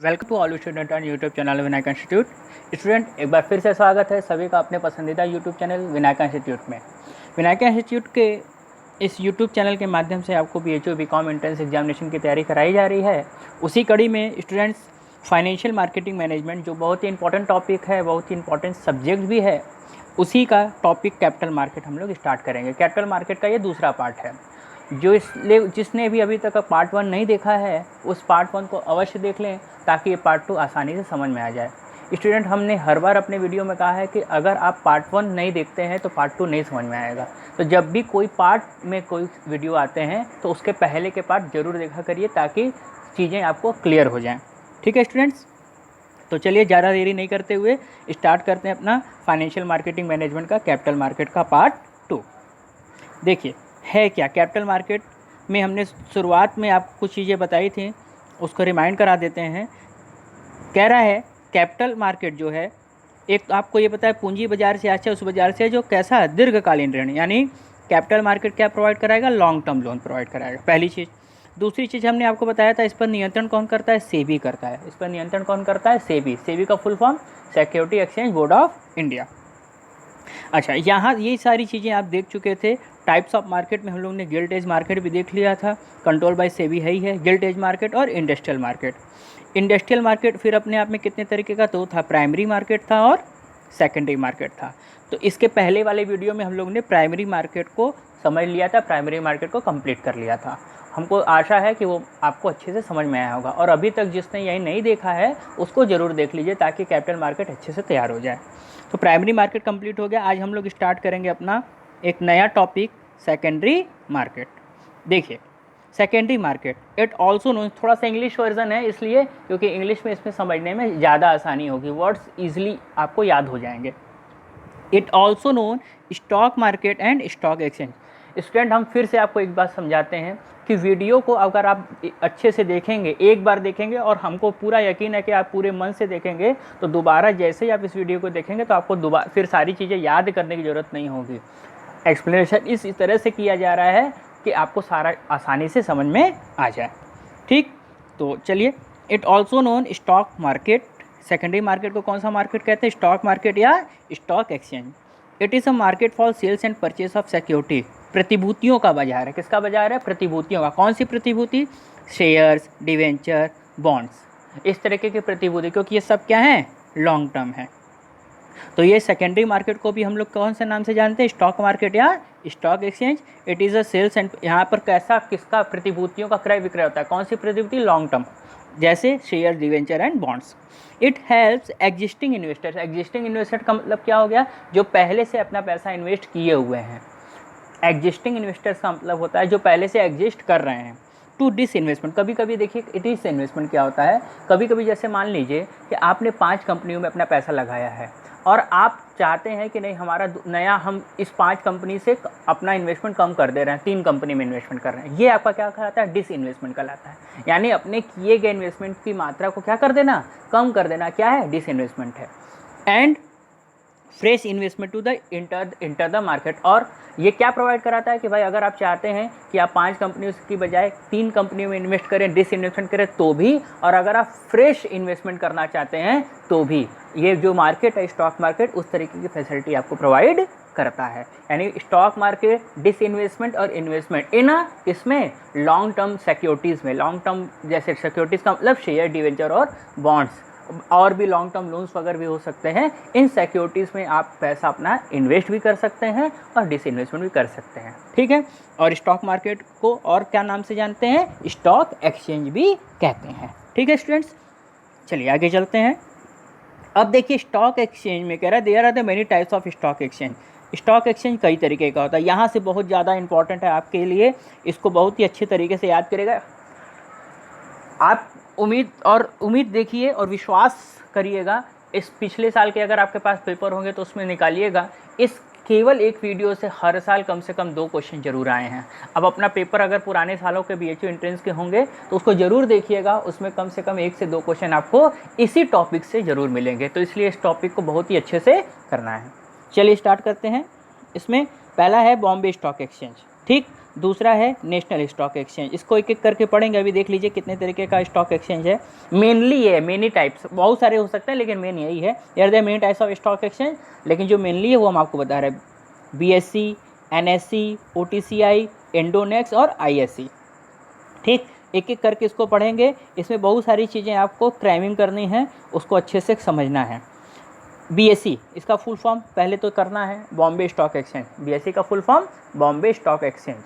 Welcome to all student on YouTube channel Vinayak institute. Student, एक बार फिर से स्वागत है सभी का अपने पसंदीदा यूट्यूब चैनल विनायक इंस्टीट्यूट में। विनायक इंस्टीट्यूट के इस यूट्यूब चैनल के माध्यम से आपको BHO BCom एंट्रेंस एग्जामिनेशन की तैयारी कराई जा रही है। उसी कड़ी में स्टूडेंट्स फाइनेंशियल मार्केटिंग मैनेजमेंट जो बहुत ही इंपॉर्टेंट टॉपिक है, बहुत ही इंपॉर्टेंट सब्जेक्ट भी है, उसी का टॉपिक कैपिटल मार्केट हम लोग स्टार्ट करेंगे। कैपिटल मार्केट का ये दूसरा पार्ट है। जो इसलिए जिसने भी अभी तक पार्ट 1 नहीं देखा है उस पार्ट 1 को अवश्य देख लें ताकि ये पार्ट 2 आसानी से समझ में आ जाए। स्टूडेंट, हमने हर बार अपने वीडियो में कहा है कि अगर आप पार्ट 1 नहीं देखते हैं तो पार्ट 2 नहीं समझ में आएगा। तो जब भी कोई पार्ट में कोई वीडियो आते हैं तो उसके पहले के पार्ट ज़रूर देखा करिए ताकि चीज़ें आपको क्लियर हो जाएँ। ठीक है स्टूडेंट्स, तो चलिए ज़्यादा देरी नहीं करते हुए स्टार्ट करते हैं अपना फाइनेंशियल मार्केटिंग मैनेजमेंट का कैपिटल मार्केट का पार्ट 2। देखिए है क्या कैपिटल मार्केट में, हमने शुरुआत में आपको कुछ चीज़ें बताई थी, उसको रिमाइंड करा देते हैं। कह रहा है कैपिटल मार्केट जो है, एक आपको ये पता है पूंजी बाजार से अच्छा उस बाजार से जो कैसा दीर्घकालीन ऋण, यानी कैपिटल मार्केट क्या प्रोवाइड कराएगा, लॉन्ग टर्म लोन प्रोवाइड कराएगा, पहली चीज़। दूसरी चीज़ हमने आपको बताया था, इस पर नियंत्रण कौन करता है, सेबी करता है। इस पर नियंत्रण कौन करता है, सेबी। सेबी का full form security exchange board of India. अच्छा, यहाँ ये सारी चीज़ें आप देख चुके थे। टाइप्स ऑफ मार्केट में हम लोग ने गिल्ट एज मार्केट भी देख लिया था, कंट्रोल बाय सेबी है ही है, गिल्ट एज मार्केट और इंडस्ट्रियल मार्केट। इंडस्ट्रियल मार्केट फिर अपने आप में कितने तरीके का, तो था प्राइमरी मार्केट था और सेकेंडरी मार्केट था। तो इसके पहले वाले वीडियो में हम लोग ने प्राइमरी मार्केट को समझ लिया था, प्राइमरी मार्केट को कंप्लीट कर लिया था। हमको आशा है कि वो आपको अच्छे से समझ में आया होगा, और अभी तक जिसने यही नहीं देखा है उसको ज़रूर देख लीजिए ताकि कैपिटल मार्केट अच्छे से तैयार हो जाए। तो प्राइमरी मार्केट कंप्लीट हो गया। आज हम लोग स्टार्ट करेंगे अपना एक नया टॉपिक, सेकेंडरी मार्केट। देखिए secondary market, it also known, थोड़ा सा इंग्लिश वर्जन है इसलिए क्योंकि इंग्लिश में इसमें समझने में ज़्यादा आसानी होगी, वर्ड्स ईजिली आपको याद हो जाएंगे। It also known stock market and stock exchange. Student, हम फिर से आपको एक बात समझाते हैं कि वीडियो को अगर आप अच्छे से देखेंगे, एक बार देखेंगे, और हमको पूरा यकीन है कि आप पूरे मन से देखेंगे, तो दोबारा जैसे ही आप इस वीडियो को देखेंगे तो आपको दोबारा फिर सारी चीज़ें याद करने की ज़रूरत नहीं होगी। एक्सप्लेनेशन इस तरह से किया जा रहा है कि आपको सारा आसानी से समझ में आ जाए। ठीक, तो चलिए, it also known stock market. Secondary market को कौन सा मार्केट कहते हैं, स्टॉक मार्केट या stock exchange. It is a market for sales and purchase of security. प्रतिभूतियों का बाजार है। किसका बाजार है, प्रतिभूतियों का। कौन सी प्रतिभूति, शेयर्स, डिवेंचर, बॉन्ड्स, इस तरीके की प्रतिभूति, क्योंकि ये सब क्या है, लॉन्ग टर्म है। तो ये सेकेंडरी मार्केट को भी हम लोग कौन से नाम से जानते हैं, स्टॉक मार्केट या stock exchange. It is a sales and, यहाँ पर कैसा किसका, प्रतिभूतियों का क्रय विक्रय होता है। कौन सी प्रतिभूति, लॉन्ग टर्म, जैसे share, debenture and bonds. It helps existing investors. Existing investor का मतलब क्या हो गया, जो पहले से अपना पैसा इन्वेस्ट किए हुए हैं। एग्जिस्टिंग इन्वेस्टर्स का मतलब होता है जो पहले से एग्जिस्ट कर रहे हैं। टू डिस इन्वेस्टमेंट, कभी कभी देखिए डिस इन्वेस्टमेंट क्या होता है, कभी कभी जैसे मान लीजिए कि आपने 5 कंपनियों में अपना पैसा लगाया है और आप चाहते हैं कि नहीं, हमारा नया, हम इस 5 कंपनी से अपना इन्वेस्टमेंट कम कर दे रहे हैं, 3 कंपनी में इन्वेस्टमेंट कर रहे हैं। ये आपका क्या कहलाता है, डिस इन्वेस्टमेंट कहलाता है। यानी अपने किए गए इन्वेस्टमेंट की मात्रा को क्या कर देना, कम कर देना, क्या है, डिस इन्वेस्टमेंट है। And fresh investment to the inter the market. और ये क्या प्रोवाइड कराता है कि भाई अगर आप चाहते हैं कि आप 5 कंपनियों की बजाय 3 कंपनियों में इन्वेस्ट करें, डिस इन्वेस्टमेंट करें तो भी, और अगर आप फ्रेश इन्वेस्टमेंट करना चाहते हैं तो भी, ये जो मार्केट है स्टॉक मार्केट उस तरीके की फैसिलिटी आपको प्रोवाइड करता है। यानी स्टॉक मार्केट, डिस इन्वेस्टमेंट और इन्वेस्टमेंट इन इसमें लॉन्ग टर्म सिक्योरिटीज़ में, लॉन्ग टर्म जैसे सिक्योरिटीज़ का मतलब शेयर, डिवेंचर और बॉन्ड्स, और भी लॉन्ग टर्म लोन्स वगैरह भी हो सकते हैं। इन सिक्योरिटीज़ में आप पैसा अपना इन्वेस्ट भी कर सकते हैं और डिस इन्वेस्टमेंट भी कर सकते हैं। ठीक है, और स्टॉक मार्केट को और क्या नाम से जानते हैं, स्टॉक एक्सचेंज भी कहते हैं। ठीक है स्टूडेंट्स, चलिए आगे चलते हैं। अब देखिए स्टॉक एक्सचेंज में कह रहा है there are the many types of stock exchange. Stock exchange कई तरीके का होता है। यहाँ से बहुत ज़्यादा इंपॉर्टेंट है आपके लिए, इसको बहुत ही अच्छे तरीके से याद करेगा आप। उम्मीद देखिए और विश्वास करिएगा, इस पिछले साल के अगर आपके पास पेपर होंगे तो उसमें निकालिएगा। इस केवल एक वीडियो से हर साल कम से कम 2 क्वेश्चन जरूर आए हैं। अब अपना पेपर अगर पुराने सालों के BHO एंट्रेंस के होंगे तो उसको ज़रूर देखिएगा, उसमें कम से कम 1 से 2 क्वेश्चन आपको इसी टॉपिक से ज़रूर मिलेंगे। तो इसलिए इस टॉपिक को बहुत ही अच्छे से करना है। चलिए स्टार्ट करते हैं। इसमें पहला है बॉम्बे स्टॉक एक्सचेंज। ठीक, दूसरा है नेशनल स्टॉक एक्सचेंज। इसको एक एक करके पढ़ेंगे। अभी देख लीजिए कितने तरीके का स्टॉक एक्सचेंज है। मेनली ये मेनी टाइप्स, बहुत सारे हो सकते हैं लेकिन मेन यही है, यार दे many types of stock exchange, लेकिन जो मेनली है वो हम आपको बता रहे हैं। BSE, NSE, OTCI, इंडोनेक्स और ISE। ठीक, एक एक करके इसको पढ़ेंगे। इसमें बहुत सारी चीज़ें आपको क्राइमिंग करनी है, उसको अच्छे से समझना है। BSE इसका फुल फॉर्म पहले तो करना है, बॉम्बे स्टॉक एक्सचेंज। BSE का full form Bombay stock exchange.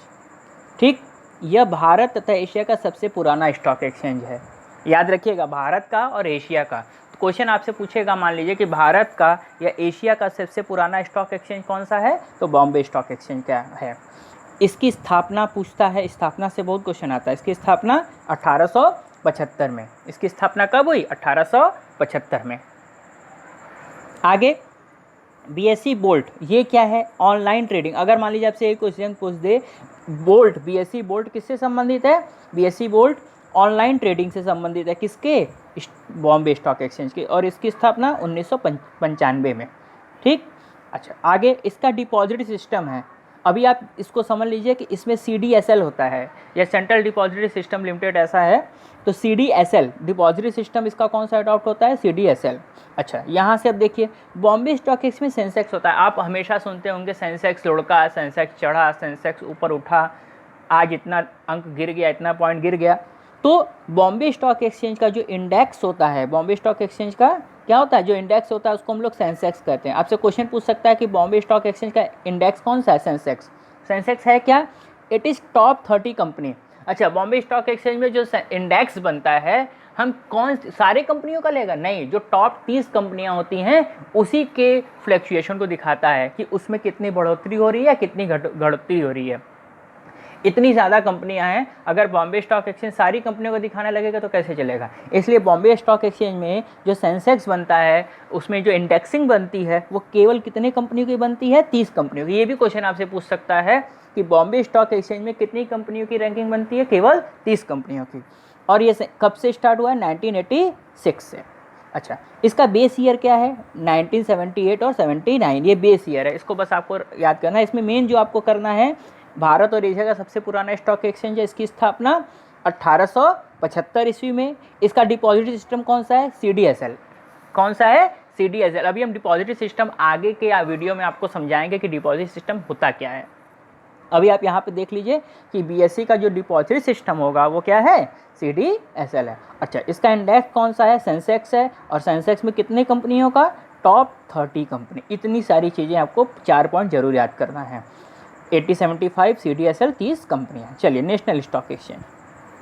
ठीक, यह भारत तथा एशिया का सबसे पुराना स्टॉक एक्सचेंज है। याद रखिएगा, भारत का और एशिया का। तो क्वेश्चन आपसे पूछेगा, मान लीजिए कि भारत का या एशिया का सबसे पुराना स्टॉक एक्सचेंज कौन सा है, तो बॉम्बे स्टॉक एक्सचेंज क्या है। इसकी स्थापना पूछता है, स्थापना से बहुत क्वेश्चन आता है। इसकी स्थापना 1875 में। इसकी स्थापना कब हुई, 1875 में। आगे BSE बोल्ट, ये क्या है, ऑनलाइन ट्रेडिंग। अगर मान लीजिए आपसे एक क्वेश्चन पूछ दे, बोल्ट BSE बोल्ट किससे संबंधित है, BSE बोल्ट ऑनलाइन ट्रेडिंग से संबंधित है। किसके, बॉम्बे स्टॉक एक्सचेंज के, और इसकी स्थापना 1995 में। ठीक, अच्छा आगे इसका डिपॉजिट सिस्टम है। अभी आप इसको समझ लीजिए कि इसमें CDSL होता है, या सेंट्रल डिपॉजिटरी सिस्टम लिमिटेड ऐसा है। तो CDSL डिपॉजिटरी सिस्टम इसका कौन सा अडॉप्ट होता है, CDSL। अच्छा, यहाँ से अब देखिए, बॉम्बे स्टॉक एक्सचेंज में सेंसेक्स होता है। आप हमेशा सुनते होंगे सेंसेक्स लुढ़का, सेंसेक्स चढ़ा, सेंसेक्स ऊपर उठा, आज इतना अंक गिर गया, इतना पॉइंट गिर गया। तो बॉम्बे स्टॉक एक्सचेंज का जो इंडेक्स होता है, बॉम्बे स्टॉक एक्सचेंज का क्या होता है, जो इंडेक्स होता है उसको हम लोग सेंसेक्स कहते हैं। आपसे क्वेश्चन पूछ सकता है कि बॉम्बे स्टॉक एक्सचेंज का इंडेक्स कौन सा है, सेंसेक्स। सेंसेक्स है क्या, इट इज़ टॉप 30 कंपनी। अच्छा, बॉम्बे स्टॉक एक्सचेंज में जो इंडेक्स बनता है, हम कौन सारे कंपनियों का लेगा, नहीं, जो टॉप 30 कंपनियां होती हैं उसी के फ्लक्चुएशन को दिखाता है कि उसमें कितनी बढ़ोतरी हो रही है, कितनी घटोतरी हो रही है। इतनी ज़्यादा कंपनियां हैं, अगर बॉम्बे स्टॉक एक्सचेंज सारी कंपनियों को दिखाने लगेगा तो कैसे चलेगा। इसलिए बॉम्बे स्टॉक एक्सचेंज में जो सेंसेक्स बनता है, उसमें जो इंडेक्सिंग बनती है वो केवल कितने कंपनियों की बनती है, 30 कंपनियों की। ये भी क्वेश्चन आपसे पूछ सकता है कि बॉम्बे स्टॉक एक्सचेंज में कितनी कंपनियों की रैंकिंग बनती है, केवल 30 कंपनियों की। और ये कब से स्टार्ट हुआ है, 1986 से। अच्छा, इसका बेस ईयर क्या है, 1978 और 79, ये बेस ईयर है। इसको बस आपको याद करना है। इसमें मेन जो आपको करना है, भारत और एशिया का सबसे पुराना स्टॉक एक्सचेंज है, इसकी स्थापना 1875 ईस्वी में। इसका डिपॉजिटरी सिस्टम कौन सा है, CDSL। कौन सा है, CDSL। अभी हम डिपॉजिटरी सिस्टम आगे के वीडियो में आपको समझाएंगे कि डिपॉजिट सिस्टम होता क्या है। अभी आप यहाँ पे देख लीजिए कि BSE का जो डिपॉजिटरी सिस्टम होगा वो क्या है, CDSL है। अच्छा, इसका इंडेक्स कौन सा है, सेंसेक्स है। और सेंसेक्स में कितनी कंपनियों का, टॉप 30 कंपनी। इतनी सारी चीज़ें आपको 4 पॉइंट जरूर याद करना है। 8075 CDSL 30 कंपनियाँ। चलिए, नेशनल स्टॉक एक्सचेंज।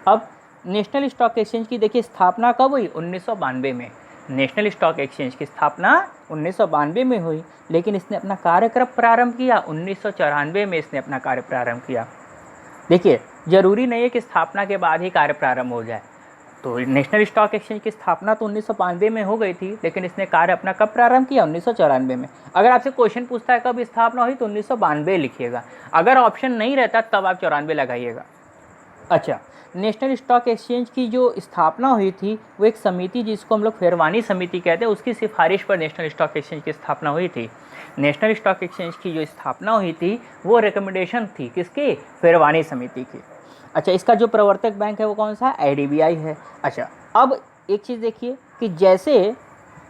अब नेशनल स्टॉक एक्सचेंज की देखिए स्थापना कब हुई, 1992 में। नेशनल स्टॉक एक्सचेंज की स्थापना 1992 में हुई, लेकिन इसने अपना कार्यक्रम प्रारंभ किया 1994 में। इसने अपना कार्य प्रारंभ किया। देखिए, जरूरी नहीं है कि स्थापना के बाद ही कार्य प्रारंभ हो जाए। तो नेशनल स्टॉक एक्सचेंज की स्थापना तो 1992 में हो गई थी, लेकिन इसने कार्य अपना कब प्रारंभ किया, 1994 में। अगर आपसे क्वेश्चन पूछता है कब स्थापना हुई, तो 1992 लिखिएगा। अगर ऑप्शन नहीं रहता तब आप 94 लगाइएगा। अच्छा, नेशनल स्टॉक एक्सचेंज की जो स्थापना हुई थी, वो एक समिति जिसको हम लोग फेरवानी समिति कहते हैं, उसकी सिफारिश पर नेशनल स्टॉक एक्सचेंज की स्थापना हुई थी। नेशनल स्टॉक एक्सचेंज की जो स्थापना हुई थी वो रिकमेंडेशन थी किसकी, फेरवानी समिति की। अच्छा, इसका जो प्रवर्तक बैंक है वो कौन सा है, IDBI है। अच्छा, अब एक चीज़ देखिए कि जैसे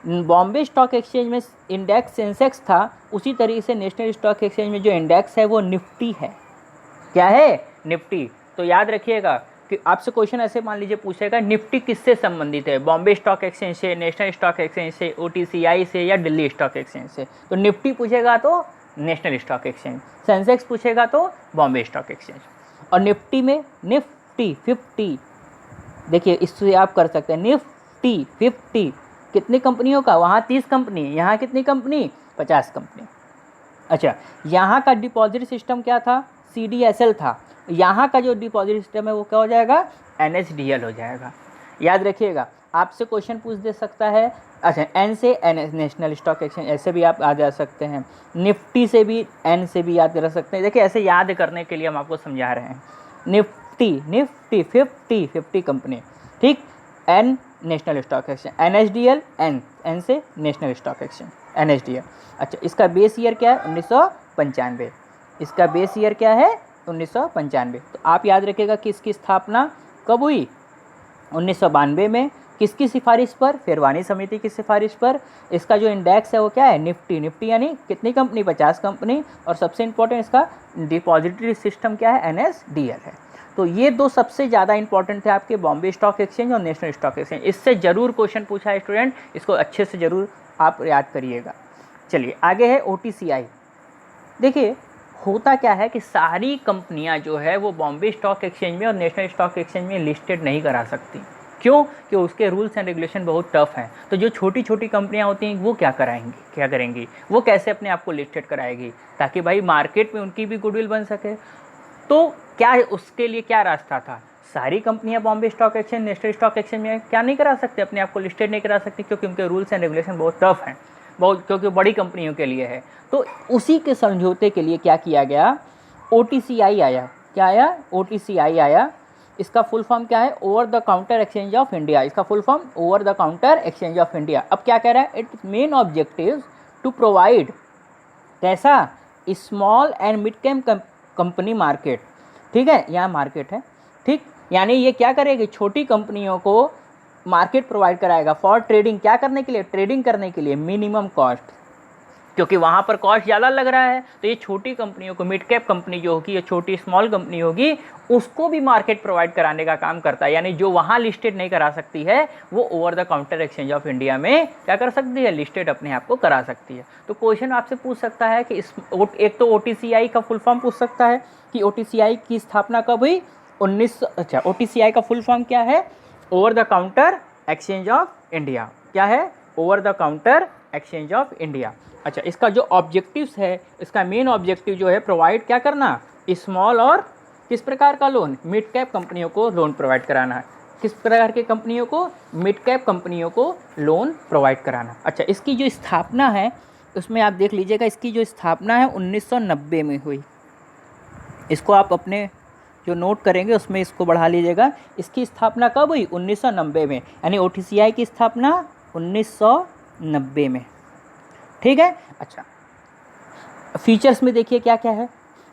बॉम्बे स्टॉक एक्सचेंज में इंडेक्स सेंसेक्स था, उसी तरीके से नेशनल स्टॉक एक्सचेंज में जो इंडेक्स है वो निफ्टी है। क्या है, निफ्टी। तो याद रखिएगा कि आपसे क्वेश्चन ऐसे मान लीजिए पूछेगा, निफ्टी किससे संबंधित है, बॉम्बे स्टॉक एक्सचेंज से, नेशनल स्टॉक एक्सचेंज से, OTCI से, या दिल्ली स्टॉक एक्सचेंज से। तो निफ्टी पूछेगा तो नेशनल स्टॉक एक्सचेंज, सेंसेक्स पूछेगा तो बॉम्बे स्टॉक एक्सचेंज। और निफ्टी में निफ्टी 50, देखिए इससे आप कर सकते हैं, निफ्टी 50 कितनी कंपनियों का, वहाँ 30 कंपनी, यहाँ कितनी कंपनी, 50 कंपनी। अच्छा, यहाँ का डिपॉजिट सिस्टम क्या था, CDSL था। यहाँ का जो डिपॉजिट सिस्टम है वो क्या हो जाएगा, NSDL हो जाएगा। याद रखिएगा, आपसे क्वेश्चन पूछ दे सकता है। अच्छा, N से NS, नेशनल स्टॉक एक्सचेंज, ऐसे भी आप याद रख सकते हैं। निफ्टी से भी, N से भी याद रख सकते हैं। देखिए, ऐसे याद करने के लिए हम आपको समझा रहे हैं। निफ्टी 50 कंपनी, ठीक। N national stock exchange, NSDL, N से नेशनल स्टॉक एक्सचेंज, NSDL। अच्छा, इसका बेस ईयर क्या है, 1995। इसका बेस ईयर क्या है, 1995। तो आप याद रखिएगा कि इसकी स्थापना कब हुई? 1992 में। किसकी सिफारिश पर? फिरवानी समिति की सिफारिश पर। इसका जो इंडेक्स है वो क्या है? निफ्टी। निफ्टी यानी कितनी कंपनी? 50 कंपनी। और सबसे इंपॉर्टेंट इसका डिपॉजिटरी सिस्टम क्या है? NSDL है। तो ये दो सबसे ज़्यादा इंपॉर्टेंट थे आपके, बॉम्बे स्टॉक एक्सचेंज और नेशनल स्टॉक एक्सचेंज। इससे ज़रूर क्वेश्चन पूछा है स्टूडेंट, इसको अच्छे से ज़रूर आप याद करिएगा। चलिए आगे है OTCI। देखिए होता क्या है कि सारी कंपनियां जो है वो बॉम्बे स्टॉक एक्सचेंज में और नेशनल स्टॉक एक्सचेंज में लिस्टेड नहीं करा सकती। क्यों? कि उसके रूल्स एंड रेगुलेशन बहुत टफ हैं। तो जो छोटी छोटी कंपनियां होती हैं वो क्या करेंगी, वो कैसे अपने आप को लिस्टेड कराएगी, ताकि भाई मार्केट में उनकी भी गुडविल बन सके। तो क्या उसके लिए क्या रास्ता था? सारी कंपनियां Bombay stock exchange, national stock exchange में क्या नहीं करा सकते, अपने आप को लिस्टेड नहीं करा सकती, क्योंकि उनके रूल्स एंड रेगुलेशन बहुत टफ हैं, क्योंकि बड़ी कंपनियों के लिए है। तो उसी के समझौते के लिए क्या किया गया? OTCI आया। क्या आया? OTCI आया। इसका फुल फॉर्म क्या है? Over the counter exchange of India. इसका full form over the counter exchange of India. अब क्या कह रहा है? Its main objective to provide कैसा? Small and mid cap company market. ठीक है, यहाँ मार्केट है। ठीक, यानी ये क्या करेगी? छोटी कंपनियों को मार्केट प्रोवाइड कराएगा फॉर ट्रेडिंग। क्या करने के लिए? ट्रेडिंग करने के लिए मिनिमम कॉस्ट, क्योंकि वहाँ पर कॉस्ट ज़्यादा लग रहा है। तो ये छोटी कंपनियों को, मिड कैप कंपनी जो होगी, ये छोटी स्मॉल कंपनी होगी, उसको भी मार्केट प्रोवाइड कराने का काम करता है। यानी जो वहाँ लिस्टेड नहीं करा सकती है वो over the counter exchange of India में क्या कर सकती है? लिस्टेड अपने आप को करा सकती है। तो क्वेश्चन आपसे पूछ सकता है कि एक तो OTCI का फुल फॉर्म पूछ सकता है कि OTCI की स्थापना कब हुई? OTCI का फुल फॉर्म क्या है? Over the counter exchange of India. क्या है? Over the counter exchange of India. अच्छा, इसका जो ऑब्जेक्टिव्स है, इसका मेन ऑब्जेक्टिव जो है प्रोवाइड क्या करना? स्मॉल और किस प्रकार का लोन? मिड कैप कंपनियों को लोन प्रोवाइड कराना है। किस प्रकार की कंपनियों को? मिड कैप कंपनियों को लोन प्रोवाइड कराना। अच्छा, इसकी जो स्थापना है उसमें आप देख लीजिएगा, इसकी जो स्थापना है 1990 में हुई। इसको आप अपने जो नोट करेंगे उसमें इसको बढ़ा लीजिएगा। इसकी स्थापना कब हुई? 1990 में। यानी OTCI की स्थापना 1990 में। ठीक है। अच्छा, फीचर्स में देखिए क्या क्या है।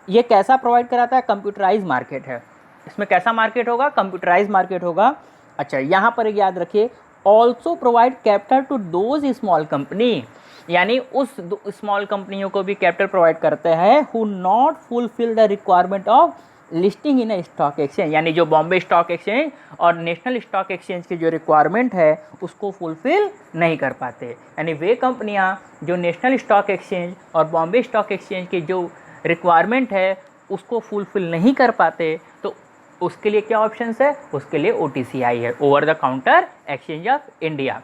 ये कैसा प्रोवाइड कराता है? कंप्यूटराइज मार्केट है। इसमें कैसा मार्केट होगा? कंप्यूटराइज मार्केट होगा। अच्छा, यहाँ पर याद रखिए, also provide capital to those small company, यानी उस स्मॉल कंपनियों को भी कैपिटल प्रोवाइड करते हैं who not fulfil the requirement of listing in A stock exchange. यानी जो बॉम्बे स्टॉक एक्सचेंज और नेशनल स्टॉक एक्सचेंज की जो रिक्वायरमेंट है उसको फुलफिल नहीं कर पाते। यानी वे कंपनियां जो नेशनल स्टॉक एक्सचेंज और बॉम्बे स्टॉक एक्सचेंज की जो रिक्वायरमेंट है उसको फुलफिल नहीं कर पाते, तो उसके लिए क्या ऑप्शन है? उसके लिए OTCI है, over the counter exchange of India.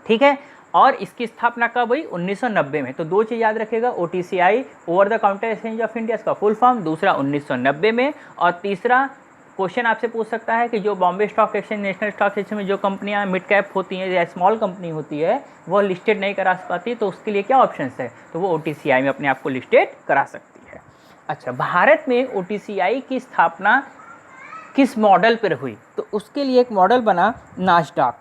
ठीक है। और इसकी स्थापना कब हुई? 1990 में। तो दो चीज़ याद रखिएगा, OTCI over the counter exchange of India, इसका फुल फॉर्म, दूसरा 1990 में। और तीसरा क्वेश्चन आपसे पूछ सकता है कि जो Bombay stock exchange, national stock exchange में जो कंपनियां मिड कैप होती हैं या स्मॉल कंपनी होती है वो लिस्टेड नहीं करा पाती, तो उसके लिए क्या ऑप्शन है? तो वो OTCI में अपने आप को लिस्टेड करा सकती है। अच्छा, भारत में OTCI की स्थापना किस मॉडल पर हुई? तो उसके लिए एक मॉडल बना नास्डॉक।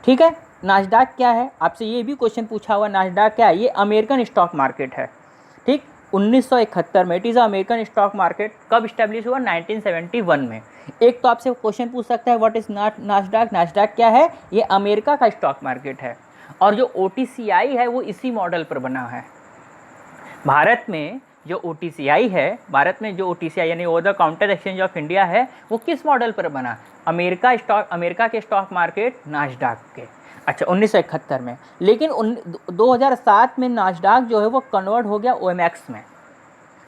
ठीक है, नास्डॉक क्या है? आपसे ये भी क्वेश्चन पूछा हुआ, नास्डॉक क्या है? ये अमेरिकन स्टॉक मार्केट है। ठीक, 1971 में। It is American stock market. कब स्टैब्लिश हुआ? 1971 में। एक तो आपसे क्वेश्चन पूछ सकता है व्हाट इज नास्डॉक। नास्डॉक क्या है? ये अमेरिका का स्टॉक मार्केट है। और जो OTCI है वो इसी मॉडल पर बना है। भारत में जो OTCI है, भारत में जो OTCI यानी over the counter exchange of India है, वो किस मॉडल पर बना? अमेरिका के स्टॉक मार्केट नास्डॉक के। अच्छा, 1971 में। लेकिन 2007 में नास्डॉक जो है वो कन्वर्ट हो गया OMX में।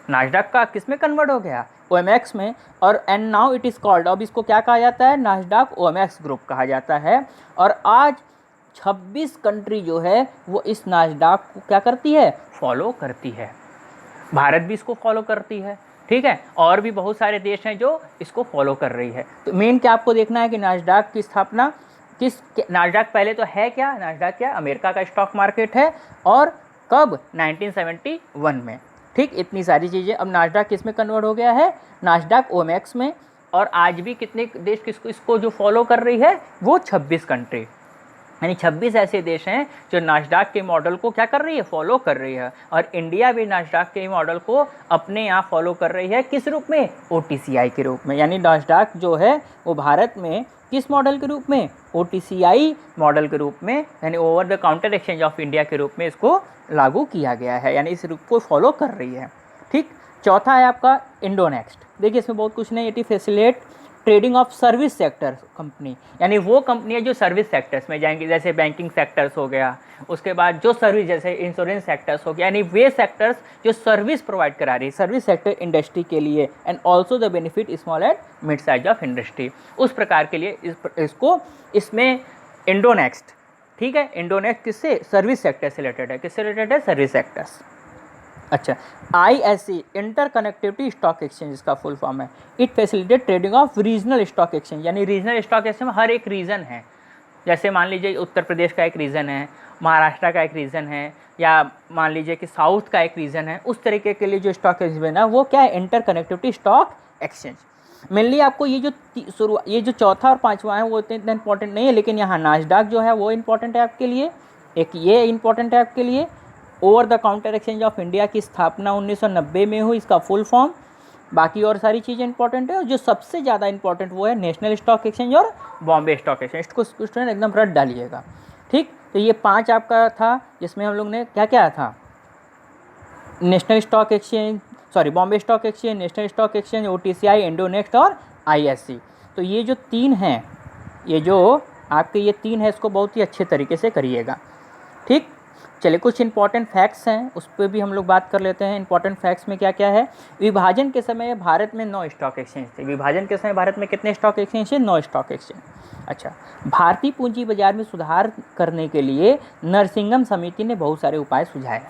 नास्डॉक का किस में कन्वर्ट हो गया? OMX में। और and now it is called, अब इसको क्या कहा जाता है? नास्डॉक OMX ग्रुप कहा जाता है। और आज 26 कंट्री जो है वो इस नास्डॉक को क्या करती है? फॉलो करती है। भारत भी इसको फॉलो करती है। ठीक है, और भी बहुत सारे देश हैं जो इसको फॉलो कर रही है। तो मेन क्या आपको देखना है कि नास्डॉक की स्थापना नास्डॉक पहले तो है क्या? नास्डॉक क्या? अमेरिका का स्टॉक मार्केट है। और कब? 1971 में। ठीक, इतनी सारी चीज़ें। अब नास्डॉक किस में कन्वर्ट हो गया है? नास्डॉक OMX में। और आज भी कितने देश इसको जो फॉलो कर रही है? वो 26 कंट्री। यानी 26 ऐसे देश हैं जो नास्डाक के मॉडल को क्या कर रही है, फॉलो कर रही है। और इंडिया भी नास्डाक के मॉडल को अपने यहाँ फॉलो कर रही है। किस रूप में, OTCI के रूप में। यानी नास्डाक जो है वो भारत में किस मॉडल के रूप में, OTCI मॉडल के रूप में, यानी over the counter exchange of India के रूप में इसको लागू किया गया है, यानी इस रूप को फॉलो कर रही है। ठीक। चौथा है आपका इंडोनेक्स्ट। देखिए इसमें बहुत कुछ नहीं, it facilitate trading of service sector company, यानी वो कंपनियां जो सर्विस सेक्टर्स में जाएंगी, जैसे बैंकिंग सेक्टर्स हो गया, उसके बाद जो सर्विस जैसे इंश्योरेंस सेक्टर्स हो गया, यानी वे सेक्टर्स जो सर्विस प्रोवाइड करा रही है सर्विस सेक्टर इंडस्ट्री के लिए, and also the benefit small and mid size of industry, उस प्रकार के लिए इसको इसमें इंडोनेक्स्ट। ठीक है, इंडोनेक्स्ट किससे, सर्विस सेक्टर से रिलेटेड है। किससे रिलेटेड है, सर्विस सेक्टर्स। अच्छा, ISE inter connectivity stock exchange इसका फुल फॉर्म है। It facilitate trading of regional stock exchange, यानी रीजनल स्टॉक एक्सचेंज में हर एक रीजन है, जैसे मान लीजिए उत्तर प्रदेश का एक रीजन है, महाराष्ट्र का एक रीजन है, या मान लीजिए कि साउथ का एक रीजन है, उस तरीके के लिए जो स्टॉक एक्सचेंज है वो क्या है, inter connectivity stock exchange. Mainly आपको ये जो चौथा और पांचवा है वो इतना इंपॉर्टेंट नहीं है, लेकिन यहाँ नास्डाक जो है वो इंपॉर्टेंट है आपके लिए, एक ये इंपॉर्टेंट है आपके लिए। Over the counter exchange of India की स्थापना 1990 में हुई, इसका फुल फॉर्म। बाकी और सारी चीज़ें इंपॉर्टेंट है, और जो सबसे ज़्यादा इंपॉर्टेंट वो है नेशनल स्टॉक एक्सचेंज और बॉम्बे स्टॉक एक्सचेंज। इसको स्टूडेंट एकदम रट डालिएगा। ठीक, तो ये 5 आपका था, जिसमें हम लोग ने क्या क्या था, national stock exchange, sorry Bombay stock exchange, national stock exchange, OTCI, इंडोनेक्स्ट और ISE। तो ये जो 3 हैं, ये जो आपके ये 3 है, इसको बहुत ही अच्छे तरीके से करिएगा। ठीक, चलिए कुछ इंपॉर्टेंट फैक्ट्स हैं उस पर भी हम लोग बात कर लेते हैं। इंपॉर्टेंट फैक्ट्स में क्या क्या है, विभाजन के समय भारत में 9 स्टॉक एक्सचेंज थे। विभाजन के समय भारत में कितने स्टॉक एक्सचेंज थे, 9 स्टॉक एक्सचेंज। अच्छा, भारतीय पूंजी बाजार में सुधार करने के लिए नरसिंगम समिति ने बहुत सारे उपाय सुझाए।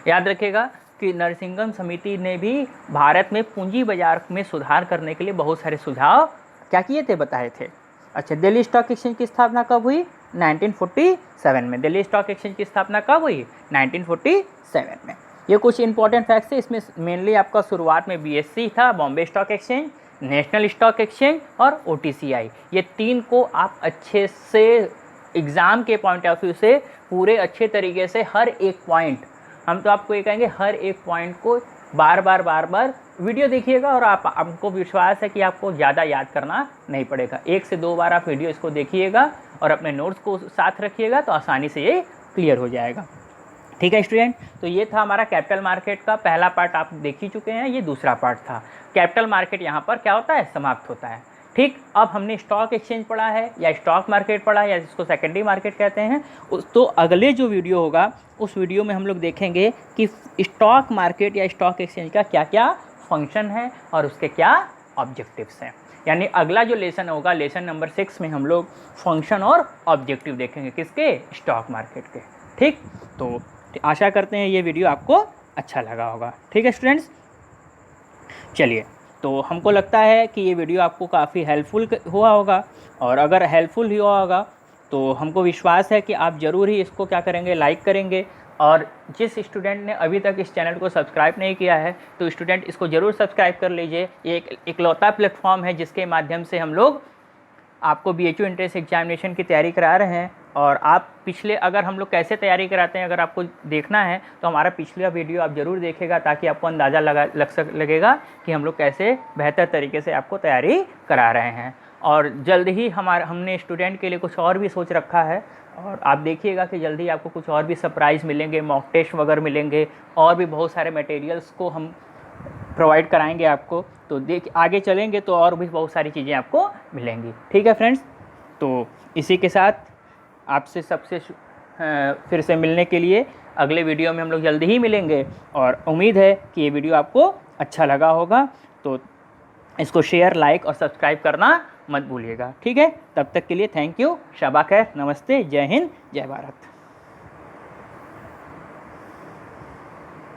याद रखिएगा कि नरसिंगम समिति ने भी भारत में पूंजी बाजार में सुधार करने के लिए बहुत सारे सुझाव क्या किए थे, बताए थे। अच्छा, दिल्ली स्टॉक एक्सचेंज की स्थापना कब हुई, 1947 में। दिल्ली स्टॉक एक्सचेंज की स्थापना कब हुई, 1947 में। ये कुछ इंपॉर्टेंट फैक्ट्स है। इसमें मेनली आपका शुरुआत में BSE था, Bombay stock exchange, national stock exchange और OTCI। ये 3 को आप अच्छे से एग्ज़ाम के पॉइंट ऑफ व्यू से पूरे अच्छे तरीके से हर एक पॉइंट, हम तो आपको ये कहेंगे हर एक पॉइंट को बार बार वीडियो देखिएगा, और आपको विश्वास है कि आपको ज़्यादा याद करना नहीं पड़ेगा। 1 से 2 बार आप वीडियो इसको देखिएगा और अपने नोट्स को साथ रखिएगा, तो आसानी से ये क्लियर हो जाएगा। ठीक है स्टूडेंट, तो ये था हमारा कैपिटल मार्केट का पहला पार्ट, आप देख ही चुके हैं। ये दूसरा पार्ट था। कैपिटल मार्केट यहाँ पर क्या होता है, समाप्त होता है। ठीक, अब हमने स्टॉक एक्सचेंज पढ़ा है या स्टॉक मार्केट पढ़ा है, या जिसको सेकेंडरी मार्केट कहते हैं। तो अगले जो वीडियो होगा उस वीडियो में हम लोग देखेंगे कि स्टॉक मार्केट या स्टॉक एक्सचेंज का क्या क्या फंक्शन है और उसके क्या ऑब्जेक्टिव्स हैं। यानी अगला जो लेसन होगा, लेसन नंबर 6 में हम लोग फंक्शन और ऑब्जेक्टिव देखेंगे, किसके, स्टॉक मार्केट के। ठीक, तो आशा करते हैं ये वीडियो आपको अच्छा लगा होगा। ठीक है स्टूडेंट्स, चलिए, तो हमको लगता है कि ये वीडियो आपको काफ़ी हेल्पफुल हुआ होगा, और अगर हेल्पफुल हुआ होगा तो हमको विश्वास है कि आप ज़रूर ही इसको क्या करेंगे, लाइक करेंगे। और जिस स्टूडेंट ने अभी तक इस चैनल को सब्सक्राइब नहीं किया है, तो स्टूडेंट इसको ज़रूर सब्सक्राइब कर लीजिए। ये एक इकलौता प्लेटफॉर्म है जिसके माध्यम से हम लोग आपको BHU एंट्रेंस एग्जामिनेशन की तैयारी करा रहे हैं। और आप पिछले, अगर हम लोग कैसे तैयारी कराते हैं, अगर आपको देखना है तो हमारा पिछला वीडियो आप ज़रूर देखिएगा, ताकि आपको अंदाज़ा लगेगा कि हम लोग कैसे बेहतर तरीके से आपको तैयारी करा रहे हैं। और जल्द ही हमने स्टूडेंट के लिए कुछ और भी सोच रखा है, और आप देखिएगा कि जल्दी आपको कुछ और भी सरप्राइज़ मिलेंगे, मॉक टेस्ट वगैरह मिलेंगे, और भी बहुत सारे मटेरियल्स को हम प्रोवाइड कराएंगे आपको। तो आगे चलेंगे तो और भी बहुत सारी चीज़ें आपको मिलेंगी। ठीक है फ्रेंड्स, तो इसी के साथ आपसे सबसे फिर से मिलने के लिए अगले वीडियो में हम लोग जल्दी ही मिलेंगे, और उम्मीद है कि ये वीडियो आपको अच्छा लगा होगा। तो इसको शेयर, लाइक और सब्सक्राइब करना मत भूलिएगा। ठीक है, तब तक के लिए थैंक यू, शबा खैर, नमस्ते, जय हिंद, जय भारत।